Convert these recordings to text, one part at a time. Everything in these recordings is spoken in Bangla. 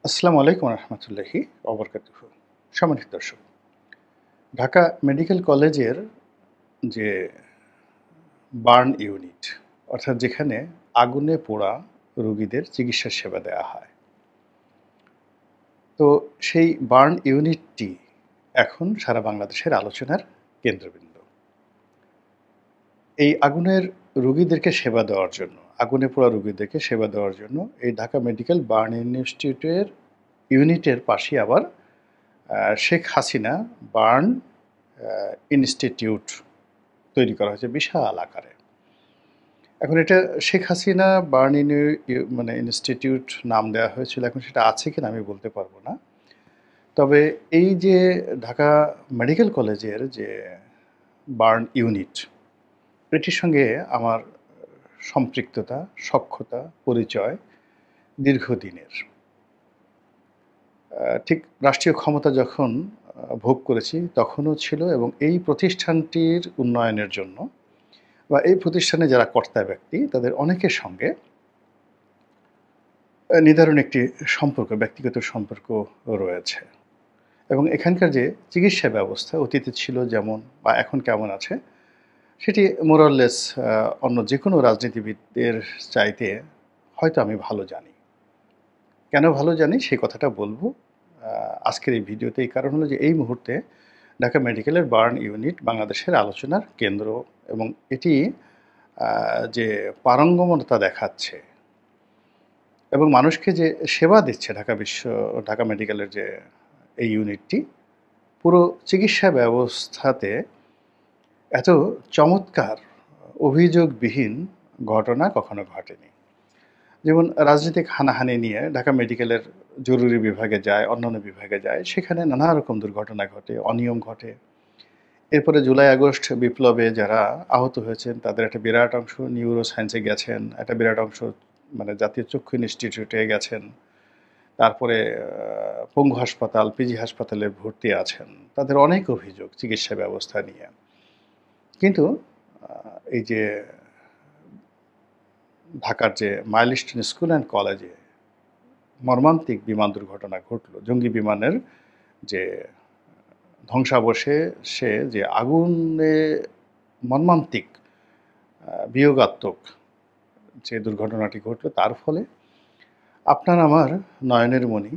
আসসালামু আলাইকুম রহমতুল্লাহি ওবরকাতুহু। সম্মানিত দর্শক, ঢাকা মেডিকেল কলেজের যে বার্ন ইউনিট, অর্থাৎ যেখানে আগুনে পোড়া রোগীদের চিকিৎসা সেবা দেওয়া হয়, তো সেই বার্ন ইউনিটটি এখন সারা বাংলাদেশের আলোচনার কেন্দ্রবিন্দু। এই আগুনের রোগীদেরকে সেবা দেওয়ার জন্য, আগুনে পোড়া রোগীদেরকে সেবা দেওয়ার জন্য এই ঢাকা মেডিকেল বার্ন ইউনিটের পাশে আবার শেখ হাসিনা বার্ন ইনস্টিটিউট তৈরি করা হয়েছে বিশাল আকারে। এখন এটা শেখ হাসিনা বার্ন ইনস্টিটিউট নাম দেওয়া হয়েছিল, এখন সেটা আছে কিনা আমি বলতে পারবো না। তবে এই যে ঢাকা মেডিকেল কলেজের যে বার্ন ইউনিট, এটির সঙ্গে আমার সম্পৃক্ততা, সখ্যতা, পরিচয় দীর্ঘদিনের। ঠিক রাষ্ট্রীয় ক্ষমতা যখন ভোগ করেছি তখনও ছিল, এবং এই প্রতিষ্ঠানটির উন্নয়নের জন্য বা এই প্রতিষ্ঠানে যারা কর্তা ব্যক্তি তাদের অনেকের সঙ্গে নিদারুণ একটি সম্পর্ক, ব্যক্তিগত সম্পর্ক রয়েছে। এবং এখানকার যে চিকিৎসা ব্যবস্থা অতীতে ছিল যেমন বা এখন কেমন আছে, সেটি মোরাললেস অন্য যে কোনো রাজনীতিবিদদের চাইতে হয়তো আমি ভালো জানি। কেন ভালো জানি সেই কথাটা বলবো আজকের এই ভিডিওতে। এই কারণ হলো যে এই মুহূর্তে ঢাকা মেডিকেলের বার্ন ইউনিট বাংলাদেশের আলোচনার কেন্দ্র, এবং এটি যে পারঙ্গমতা দেখাচ্ছে এবং মানুষকে যে সেবা দিচ্ছে ঢাকা মেডিকেলের যে এই ইউনিটটি, পুরো চিকিৎসা ব্যবস্থাতে এত চমৎকার অভিযোগবিহীন ঘটনা কখনো ঘটেনি। যেমন রাজনৈতিক হানাহানি নিয়ে ঢাকা মেডিকেলের জরুরি বিভাগে যায়, অন্যান্য বিভাগে যায়, সেখানে নানা রকম দুর্ঘটনা ঘটে, অনিয়ম ঘটে। এরপরে জুলাই আগস্ট বিপ্লবে যারা আহত হয়েছেন তাদের একটা বিরাট অংশ নিউরো সায়েন্সে গেছেন, একটা বিরাট অংশ মানে জাতীয় চক্ষু ইনস্টিটিউটে গেছেন, তারপরে পঙ্গু হাসপাতাল, পিজি হাসপাতালে ভর্তি আছেন। তাদের অনেক অভিযোগ চিকিৎসা ব্যবস্থা নিয়ে। কিন্তু এই যে ঢাকার যে মাইলস্টোন স্কুল অ্যান্ড কলেজে মর্মান্তিক বিমান দুর্ঘটনা ঘটল, জঙ্গি বিমানের যে ধ্বংসাবশেষে যে আগুনে মর্মান্তিক বিয়োগাত্মক যে দুর্ঘটনাটি ঘটল, তার ফলে আপনার আমার নয়নের মণি,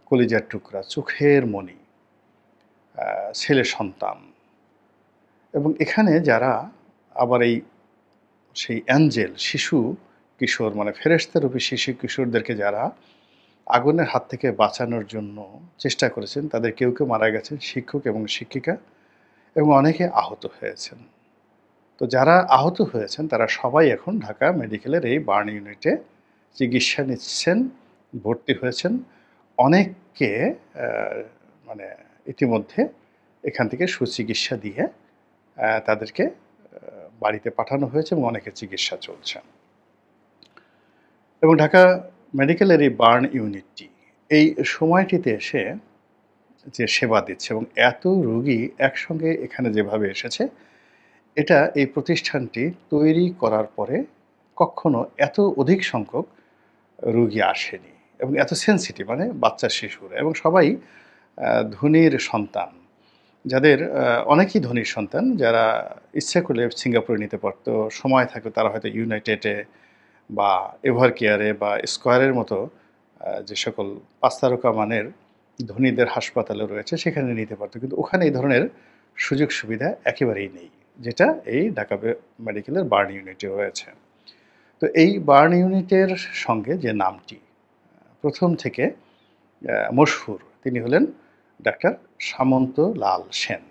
কলিজার টুকরা, চোখের মণি, ছেলে সন্তান, এবং এখানে যারা আবার সেই অ্যাঞ্জেল শিশু কিশোর, মানে ফেরেশতারূপী শিশু কিশোরদেরকে যারা আগুনের হাত থেকে বাঁচানোর জন্য চেষ্টা করেছেন, তাদের কেউ কেউ মারা গেছেন, শিক্ষক এবং শিক্ষিকা, এবং অনেকে আহত হয়েছেন। তো যারা আহত হয়েছেন তারা সবাই এখন ঢাকা মেডিকেলের এই বার্ন ইউনিটে চিকিৎসা নিচ্ছেন, ভর্তি হয়েছেন। অনেককে মানে ইতিমধ্যে এখান থেকে সুচিকিৎসা দিয়ে তাদেরকে বাড়িতে পাঠানো হয়েছে, এবং অনেকের চিকিৎসা চলছে। এবং ঢাকা মেডিকেলের এই বার্ন ইউনিটটি এই সময়টিতে এসে যে সেবা দিচ্ছে এবং এত রোগী একসঙ্গে এখানে যেভাবে এসেছে, এটা এই প্রতিষ্ঠানটি তৈরি করার পরে কখনো এত অধিক সংখ্যক রোগী আসেনি, এবং এত সেন্সিটিভ, মানে বাচ্চা শিশুরা, এবং সবাই ধনীর সন্তান, যাদের অনেকেই ধনীর সন্তান, যারা ইচ্ছা করলে সিঙ্গাপুরে নিতে পারতো, সময় থাকলে তারা হয়তো ইউনাইটেডে বা এভার কেয়ারে বা স্কয়ারের মতো যে সকল 5 তারকা মানের ধনীদের হাসপাতালে রয়েছে সেখানে নিতে পারতো, কিন্তু ওখানে এই ধরনের সুযোগ সুবিধা একেবারেই নেই, যেটা এই ঢাকা মেডিকেলের বার্ন ইউনিটে রয়েছে। তো এই বার্ন ইউনিটের সঙ্গে যে নামটি প্রথম থেকে মশহুর, তিনি হলেন ডাক্তার সামন্ত লাল সেন।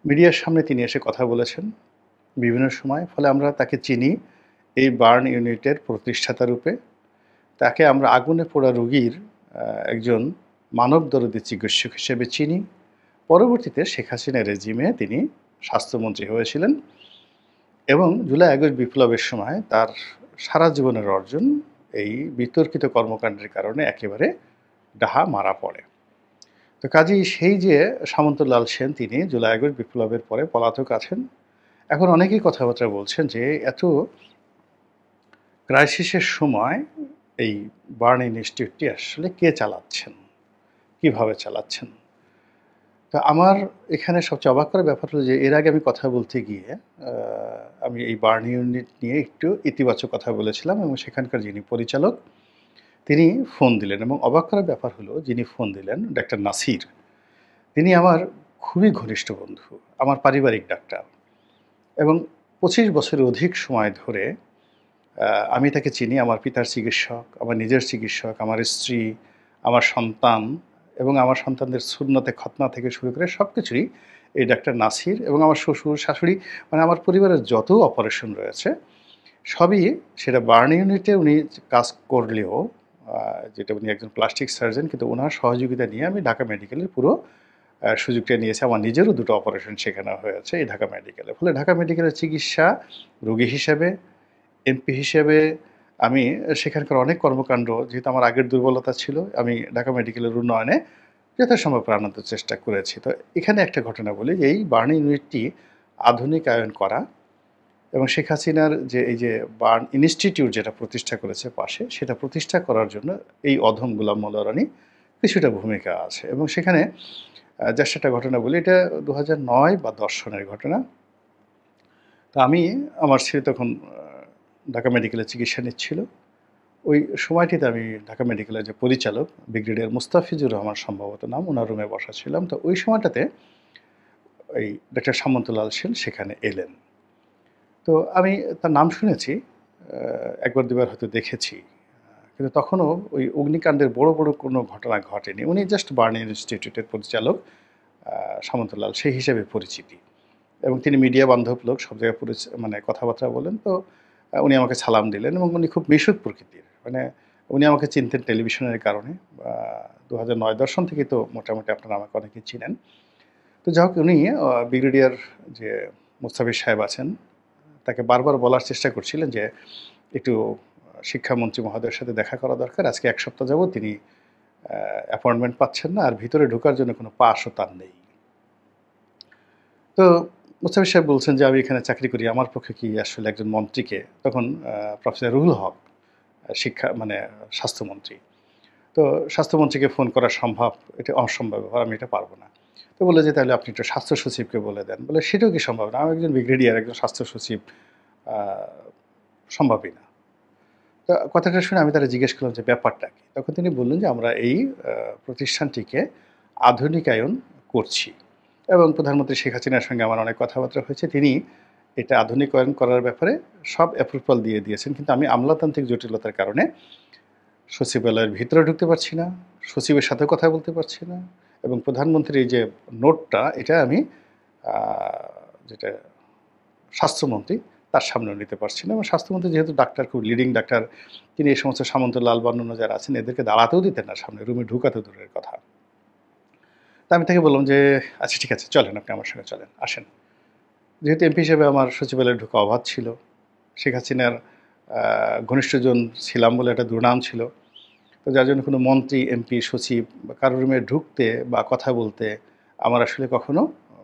মিডিয়ার সামনে তিনি এসে কথা বলেছেন বিভিন্ন সময়, ফলে আমরা তাকে চিনি এই বার্ন ইউনিটের প্রতিষ্ঠাতা রূপে। তাকে আমরা আগুনে পোড়া রোগীর একজন মানবদরদী চিকিৎসক হিসেবে চিনি। পরবর্তীতে শেখ হাসিনা রেজিমে তিনি স্বাস্থ্যমন্ত্রী হয়েছিলেন, এবং জুলাই আগস্ট বিপ্লবের সময় তার সারা জীবনের অর্জন এই বিতর্কিত কর্মকাণ্ডের কারণে একেবারে ডাহা মারা পড়ে। তো কাজেই সেই যে সামন্তলাল সেন, তিনি জুলাই আগস্ট বিপ্লবের পরে পলাতক আছেন। এখন অনেকেই কথাবার্তা বলছেন যে এত ক্রাইসিসের সময় এই বার্ন ইনস্টিটিউটটি আসলে কে চালাচ্ছেন, কিভাবে চালাচ্ছেন। তো আমার এখানে সবচেয়ে অবাক করার ব্যাপার হলো যে এর আগে আমি কথা বলতে গিয়ে আমি এই বার্ন ইউনিট নিয়ে একটু ইতিবাচক কথা বলেছিলাম এবং সেখানকার যিনি পরিচালক তিনি ফোন দিলেন এবং অবাক করার ব্যাপার হলো যিনি ফোন দিলেন ডাক্তার নাসির। তিনি আমার খুবই ঘনিষ্ঠ বন্ধু, আমার পারিবারিক ডাক্তার এবং ২৫ বছরের অধিক সময় ধরে আমি তাকে চিনি। আমার পিতার চিকিৎসক, আমার নিজের চিকিৎসক, আমার স্ত্রী, আমার সন্তান এবং আমার সন্তানদের সুন্নতে খতনা থেকে শুরু করে সবকিছুই এই ডাক্তার নাসির এবং আমার শ্বশুর, শাশুড়ি মানে আমার পরিবারের যত অপারেশন রয়েছে সবই সেটা বার্ন ইউনিটে উনি কাজ করলেও যেটা উনি একজন প্লাস্টিক সার্জন কিন্তু ওনার সহযোগিতা নিয়ে আমি ঢাকা মেডিকেলের পুরো সুযোগটা নিয়েছি। আমার নিজেরও দুটো অপারেশন সেখানে হয়েছে এই ঢাকা মেডিকেলে। ফলে ঢাকা মেডিকেলের চিকিৎসা রোগী হিসেবে, এমপি হিসেবে আমি সেখানকার অনেক কর্মকাণ্ড যেহেতু আমার আগের দুর্বলতা ছিল, আমি ঢাকা মেডিকেলের উন্নয়নে যথাসম্ভব প্রাণান্ত চেষ্টা করেছি। তো এখানে একটা ঘটনা বলি যে এই বার্ন ইউনিটটি আধুনিকায়ন করা এবং শেখ হাসিনার যে এই যে বার্ন ইনস্টিটিউট যেটা প্রতিষ্ঠা করেছে পাশে, সেটা প্রতিষ্ঠা করার জন্য এই অধম গোলাম মোল্লা রানী কিছুটা ভূমিকা আছে এবং সেখানে জাস্ট একটা ঘটনা বলি, এটা ২০০৯ বা ১০ সনের ঘটনা। তো আমার ছেলে তখন ঢাকা মেডিকেলে চিকিৎসা নিচ্ছিল। ওই সময়টিতে আমি ঢাকা মেডিকেলের যে পরিচালক ব্রিগেডিয়ার মুস্তাফিজুর রহমান সম্ভবত নাম, ওনার রুমে বসা ছিলাম। তো ওই সময়টাতে ওই ডাক্তার সামন্তলাল সেন সেখানে এলেন। তো আমি তার নাম শুনেছি, একবার দুবার হয়তো দেখেছি। কিন্তু তখনও ওই অগ্নিকাণ্ডের বড় কোনো ঘটনা ঘটেনি। উনি জাস্ট বার্ন ইনস্টিটিউটের পরিচালক সামন্তলাল সেই হিসেবে পরিচিতি এবং তিনি মিডিয়া বান্ধব লোক, সব জায়গায় মানে কথাবার্তা বলেন। তো উনি আমাকে সালাম দিলেন এবং উনি খুব মিশুক প্রকৃতির। মানে উনি আমাকে চিনতেন টেলিভিশনের কারণে। ২০০৯-১০ সন থেকেই তো মোটামুটি আপনারা আমাকে অনেকেই চিনেন। তো যাই হোক উনি ব্রিগেডিয়ার যে মুস্তাফিজ সাহেব আছেন, তাকে বারবার বলার চেষ্টা করছিলেন যে একটু শিক্ষামন্ত্রী মহোদয়ের সাথে দেখা করা দরকার। আজকে ১ সপ্তাহ যাবৎ তিনি অ্যাপয়েন্টমেন্ট পাচ্ছেন না আর ভিতরে ঢোকার জন্য কোনো পাসও তার নেই। তো মুস্তাফিজ সাহেব বলছেন যে আমি এখানে চাকরি করি, আমার পক্ষে কি আসলে একজন মন্ত্রীকে, তখন প্রফেসর রুহুল হক শিক্ষা মানে স্বাস্থ্যমন্ত্রী। তো স্বাস্থ্যমন্ত্রীকে ফোন করা সম্ভব? এটা অসম্ভব ব্যাপার, আমি এটা পারব না। তো বলল যে তাহলে আপনি একটু স্বাস্থ্য সচিবকে বলে দেন। বলে সেটাও কি সম্ভব না? আমি একজন ব্রিগেডিয়ার, একজন স্বাস্থ্য সচিব, আ সম্ভবই না। তো কথাটা শুনে আমি তারে জিজ্ঞেস করলাম যে ব্যাপারটা কি? তখন তিনি বললেন যে আমরা এই প্রতিষ্ঠানটিকে আধুনিকায়ন করছি এবং প্রধানমন্ত্রী শেখ হাসিনার সঙ্গে আমার অনেক কথাবার্তা হয়েছে। তিনি এটা আধুনিকায়ন করার ব্যাপারে সব অ্যাপ্রুভাল দিয়ে দিয়েছেন। কিন্তু আমি আমলাতান্ত্রিক জটিলতার কারণে সচিবালয়ের ভিতরে ঢুকতে পারছি না, সচিবের সাথেও কথা বলতে পারছি না এবং প্রধানমন্ত্রীর এই যে নোটটা এটা আমি আ যেটা স্বাস্থ্যমন্ত্রী তার সামনেও নিতে পারছি না এবং স্বাস্থ্যমন্ত্রী যেহেতু ডাক্তার, খুব লিডিং ডাক্তার, তিনি এই সমস্ত সামন্তলাল বা অন্যান্য যারা আছেন এদেরকে দাঁড়াতেও দিতেন না সামনে, রুমে ঢুকাতে দূরের কথা। তো আমি তাকে বললাম যে, "আচ্ছা ঠিক আছে, চলেন আপনি আমার সঙ্গে চলেন, আসেন।" যেহেতু এমপি হিসেবে আমার সচিবালয়ে ঢোকা অবাধ ছিল। শেখ হাসিনার আ ঘনিষ্ঠজন ছিলাম বলে একটা দুর্নাম ছিল। তো যার জন্য কোনো মন্ত্রী, এমপি, সচিব বা কারো রুমে ঢুকতে বা কথা বলতে আমার আসলে কখনো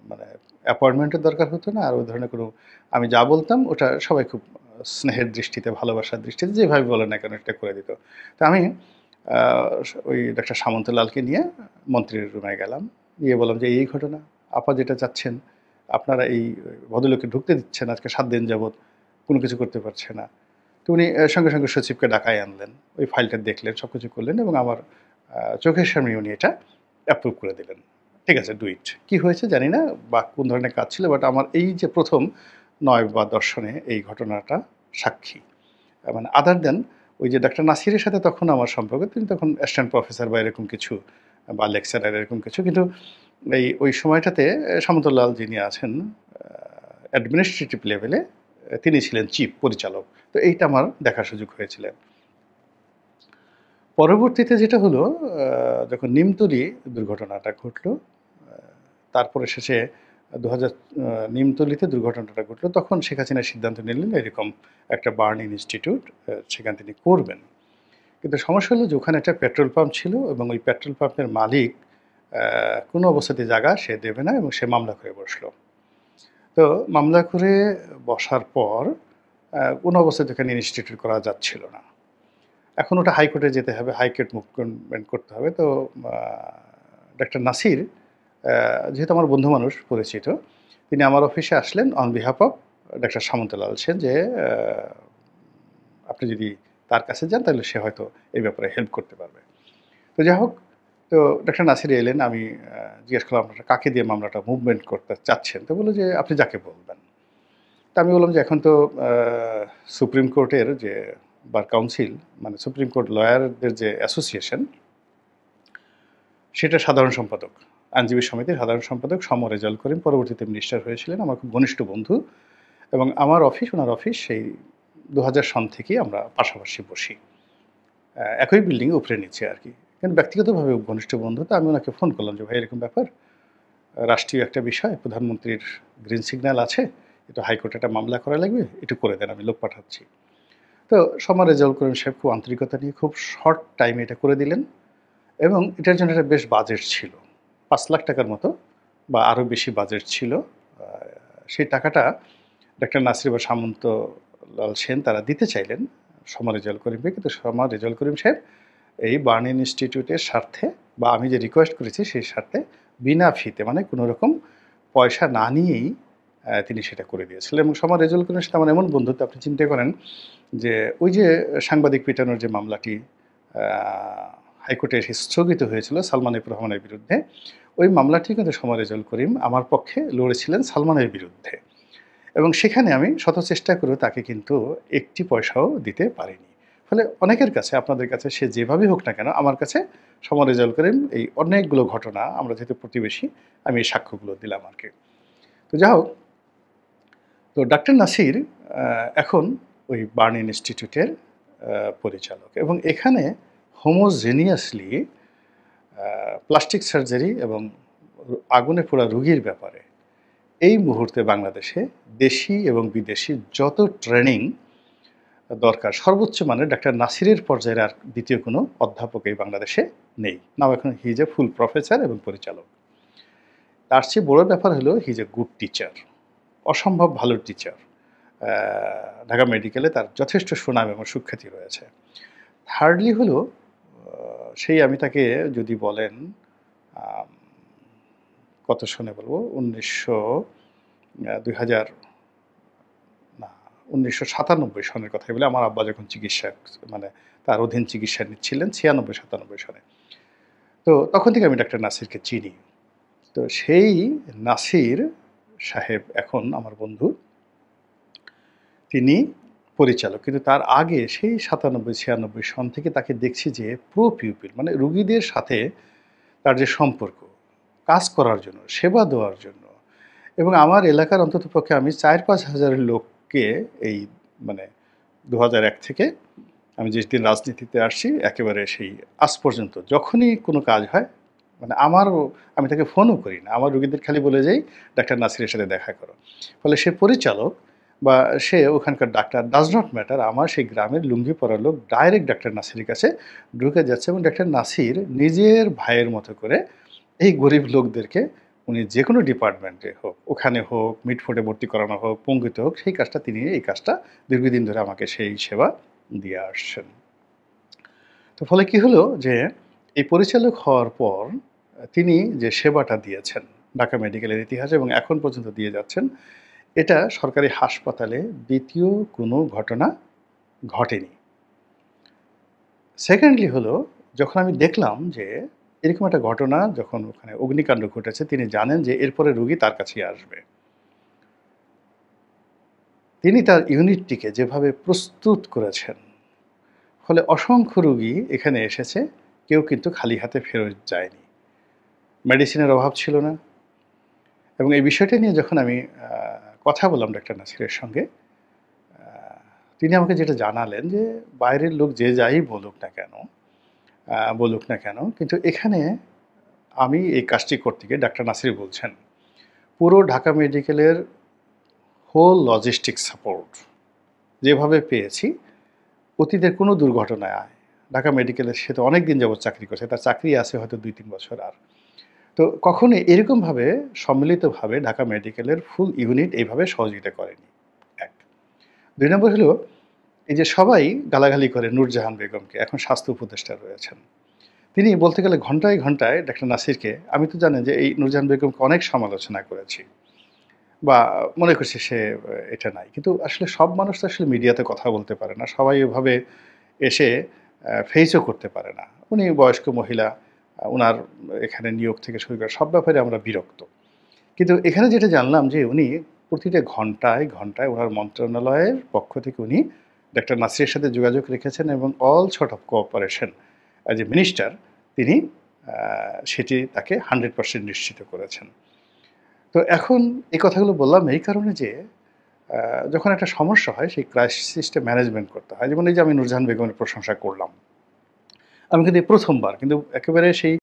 মানে অ্যাপয়েন্টমেন্টের দরকার হতো না। আর ওই ধরনের কোনো, আমি যা বলতাম ওটা সবাই খুব স্নেহের দৃষ্টিতে, ভালোবাসার দৃষ্টিতে যেভাবে বলেন না কেন এটা করে দিত। তো আমি আ ওই ডাক্তার সামন্তলালকে নিয়ে মন্ত্রীর রুমে গেলাম। গিয়ে বললাম যে, "এই ঘটনা। আপা যেটা চাচ্ছেন, আপনারা এই ভদ্রলোককে ঢুকতে দিচ্ছেন আজকে ৭ দিন যাবৎ, কোনো কিছু করতে পারছে না।" তো উনি সঙ্গে সচিবকে ডাকায় আনলেন। ওই ফাইলটা দেখলেন, সবকিছু করলেন এবং আমার চোখের সামনেই উনি এটা অ্যাপ্রুভ করে দিলেন। ঠিক আছে, ডু ইট। কি হয়েছে জানি না বা কোন ধরনের কাজ ছিল, বাট আমার এই যে ১ম ৯ বা ১০ সনে এই ঘটনাটা সাক্ষী। মানে আদার দেন ওই যে ডাক্তার নাসিরের সাথে তখন আমার সম্পর্ক, তিনি তখন অ্যাসিস্ট্যান্ট প্রফেসর বা এরকম কিছু বা লেকচারার এরকম কিছু। কিন্তু ওই সময়টাতে সামন্তলাল যিনি আছেন অ্যাডমিনিস্ট্রেটিভ লেভেলে তিনি ছিলেন চিফ পরিচালক। তো এইটা আমার দেখার সুযোগ হয়েছিল। পরবর্তীতে যেটা হলো যখন নিমতলী দুর্ঘটনাটা ঘটলো, আ তারপরে শেষে ২০০০ নিমতলীতে দুর্ঘটনাটা ঘটলো, তখন শেখ হাসিনা সিদ্ধান্ত নিলেন এরকম একটা বার্ন ইনস্টিটিউট সেখানে তিনি করবেন। কিন্তু সমস্যা হলো যে ওখানে একটা পেট্রোল পাম্প ছিল এবং ওই পেট্রোল পাম্পের মালিক আ কোনো অবস্থাতেই জায়গা সে দেবে না এবং সে মামলা করে বসলো। তো মামলা করে বসার পর কোনো অবস্থাতে ওখানে ইনস্টিটিউট করা যাচ্ছিল না। এখন ওটা হাইকোর্টে যেতে হবে, হাইকোর্ট মুভমেন্ট করতে হবে। তো ডাক্তার নাসির যেহেতু আমার বন্ধু মানুষ পরিচিত, তিনি আমার অফিসে আসলেন on behalf of doctor Samanta Lal Sen যে আপনি যদি তার কাছে যান তাহলে সে হয়তো এই ব্যাপারে হেল্প করতে পারবে। তো যাই হোক, তো ডাক্তার নাসির এলেন। আমি জিজ্ঞেস করলাম, আপনারা কাকে দিয়ে মামলাটা মুভমেন্ট করতে চাচ্ছেন? তো বলল যে আপনি যাকে বলবেন। তা আমি বললাম যে এখন তো সুপ্রিম কোর্টের যে বার কাউন্সিল, মানে সুপ্রিম কোর্ট লয়ারদের যে অ্যাসোসিয়েশন, সেটা সাধারণ সম্পাদক, আইনজীবী সমিতির সাধারণ সম্পাদক সম রেজাউল করিম পরবর্তীতে মিনিস্টার হয়েছিলেন, আমার খুব ঘনিষ্ঠ বন্ধু। এবং আমার অফিস, ওনার অফিস সেই 2000 সন থেকেই আমরা পাশাপাশি বসি, একই বিল্ডিংয়ে উপরে নিচে আর কি। কিন্তু ব্যক্তিগতভাবে ঘনিষ্ঠ বন্ধু। তো আমি ওনাকে ফোন করলাম যে ভাই এরকম ব্যাপার, রাষ্ট্রীয় একটা বিষয়, প্রধানমন্ত্রীর গ্রিন সিগন্যাল আছে, এটা হাইকোর্টে একটা মামলা করা লাগবে, একটু করে দেন, আমি লোক পাঠাচ্ছি। তো সম রেজাউল করিম সাহেব খুব আন্তরিকতা নিয়ে খুব শর্ট টাইমে এটা করে দিলেন। এবং এটার জন্য একটা বেশ বাজেট ছিল, 5 লাখ টাকার মতো বা আরও বেশি বাজেট ছিল। সেই টাকাটা ডাক্তার নাসির বা সামন্তলাল সেন তারা দিতে চাইলেন সম রেজাউল করিমকে, কিন্তু সম রেজাউল করিম সাহেব এই বার্ন ইনস্টিটিউটের স্বার্থে, বা আমি যে রিকোয়েস্ট করেছি সেই স্বার্থে, বিনা ফিতে, মানে কোনো রকম পয়সা না নিয়েই তিনি সেটা করে দিয়েছিলেন। এবং সম রেজাউল করিমের সাথে আমার এমন বন্ধুত্ব, আপনি চিন্তা করেন যে ওই যে সাংবাদিক পিটানোর যে মামলাটি হাইকোর্টে স্থগিত হয়েছিল সালমান এফ রহমানের বিরুদ্ধে, ওই মামলাটি কিন্তু সম রেজাউল করিম আমার পক্ষে লড়েছিলেন সালমানের বিরুদ্ধে। এবং সেখানে আমি শত চেষ্টা করেও তাকে কিন্তু একটি পয়সাও দিতে পারিনি। ফলে অনেকের কাছে, আপনাদের কাছে সে যেভাবেই হোক না কেন, আমার কাছে সম রেজাউল করিম এই অনেকগুলো ঘটনা, আমরা যেহেতু প্রতিবেশী, আমি এই সাক্ষ্যগুলো দিলাম আর কি। তো যাই হোক, তো ডাক্তার নাসির এখন ওই বার্ন ইনস্টিটিউটের পরিচালক, এবং এখানে হোমোজেনিয়াসলি প্লাস্টিক সার্জারি এবং আগুনে পোড়া রোগীর ব্যাপারে এই মুহূর্তে বাংলাদেশে দেশি এবং বিদেশি যত ট্রেনিং দরকার, সর্বোচ্চ মানের ডাক্তার নাসিরের পর্যায়ের আর দ্বিতীয় কোনো অধ্যাপক এই বাংলাদেশে নেই। নাও এখন he is a full professor এবং পরিচালক। তার চেয়ে বড় ব্যাপার হলো he is a good teacher, অসম্ভব ভালো টিচার। ঢাকা মেডিকেলে তার যথেষ্ট সুনাম এবং সুখ্যাতি রয়েছে। থার্ডলি হলো সেই, আমি তাকে যদি বলেন কত সনে বলবো, 2000 না 1997 সনের কথাই বলে, আমার আব্বা যখন চিকিৎসা, মানে তার অধীন চিকিৎসা নিচ্ছিলেন 96-97 সনে। তো তখন থেকে আমি ডাক্তার নাসিরকে চিনি। তো সেই নাসির সাহেব এখন আমার বন্ধু, তিনি পরিচালক। কিন্তু তার আগে সেই 97-96 সন থেকে তাকে দেখছি যে প্রো পিউপিল, মানে রুগীদের সাথে তার যে সম্পর্ক, কাজ করার জন্য, সেবা দেওয়ার জন্য। এবং আমার এলাকার অন্ততপক্ষে আমি 4-5 হাজার লোককে এই, মানে 2001 থেকে আমি যেদিন রাজনীতিতে আসছি একেবারে সেই আজ পর্যন্ত যখনই কোনো কাজ হয়, মানে আমি তাকে ফোনও করি না, আমার রুগীদের খালি বলে যাই ডাক্তার নাসিরের সাথে দেখা করো। ফলে সে পরিচালক বা সে ওখানকার ডাক্তার ডাজ নট ম্যাটার, আমার সেই গ্রামের লুঙ্গি পরা লোক ডাইরেক্ট ডাক্তার নাসিরের কাছে ঢুকে যাচ্ছে। এবং ডাক্তার নাসির নিজের ভাইয়ের মতো করে এই গরিব লোকদেরকে, উনি যে কোনো ডিপার্টমেন্টে হোক, ওখানে হোক, মিটফোর্ডে ভর্তি করানো হোক, পঙ্গুতে হোক, সেই কাজটা তিনি, এই কাজটা দীর্ঘদিন ধরে আমাকে সেই সেবা দিয়ে আসছেন। তো ফলে কি হলো যে এই পরিচালক হওয়ার পর তিনি যে সেবাটা দিয়েছেন ঢাকা মেডিকেলের ইতিহাসে এবং এখন পর্যন্ত দিয়ে যাচ্ছেন, এটা সরকারি হাসপাতালে দ্বিতীয় কোনো ঘটনা ঘটেনি। সেকেন্ডলি হলো, যখন আমি দেখলাম যে এরকম একটা ঘটনা যখন ওখানে অগ্নিকাণ্ড ঘটেছে, তিনি জানেন যে এরপরে রোগী তার কাছেই আসবে। তিনি তার ইউনিটটিকে যেভাবে প্রস্তুত করেছেন, ফলে অসংখ্য রোগী এখানে এসেছে, কেউ কিন্তু খালি হাতে ফেরত যায়নি। মেডিসিনের অভাব ছিল না। এবং এই বিষয়টা নিয়ে যখন আমি কথা বললাম ডাক্তার নাসিরের সঙ্গে, তিনি আমাকে যেটা জানালেন যে বাইরের লোক যে যাই বলুক না কেন, কিন্তু এখানে আমি এই কাজটি করতে গিয়ে, ডাক্তার নাসির বলছেন, পুরো ঢাকা মেডিকেলের হোল লজিস্টিক সাপোর্ট যেভাবে পেয়েছি, অতীতের কোনো দুর্ঘটনায় ঢাকা মেডিকেলের, সে তো অনেক দিন যাবৎ চাকরি করছে, তার চাকরি আছে হয়তো 2-3 বছর, আর তো কখনো এরকমভাবে সম্মিলিতভাবে ঢাকা মেডিকেলের ফুল ইউনিট এইভাবে সহযোগিতা করেনি। 1, 2 নম্বর হলো এই যে সবাই গালাগালি করে নূরজাহান বেগমকে, এখন স্বাস্থ্য উপদেষ্টা রয়েছেন। তিনি বলতে গেলে ঘন্টায়, ঘন্টায় ডক্টর নাসিরকে, আমি তো জানেন যে এই নূরজাহান বেগমকে অনেক সমালোচনা করেছি বা মনে করছি সে এটা নাই। কিন্তু আসলে সব মানুষ তো আসলে মিডিয়াতে কথা বলতে পারে না। সবাই ওইভাবে এসে ফেইসও করতে পারে না। উনি বয়স্ক মহিলা, উনার এখানে নিয়োগ থেকে শুরু করে সব ব্যাপারে আমরা বিরক্ত। কিন্তু এখানে যেটা জানলাম যে উনি প্রতিটা ঘন্টায়, ঘন্টায় উনার মন্ত্রণালয়ের পক্ষ থেকে উনি ডক্টর নাসিরের সাথে যোগাযোগ রেখেছেন এবং all sort of cooperation as a minister তিনি সেটি তাকে 100% নিশ্চিত করেছেন। তো এখন এই কথাগুলো বললাম এই কারণে যে যখন একটা সমস্যা হয় সেই ক্রাইসিসটা ম্যানেজমেন্ট করতে হয়। যেমন এই যে আমি নূরজাহান বেগমের প্রশংসা করলাম। আমি কিন্তু এই ১ম বার কিন্তু একেবারে সেই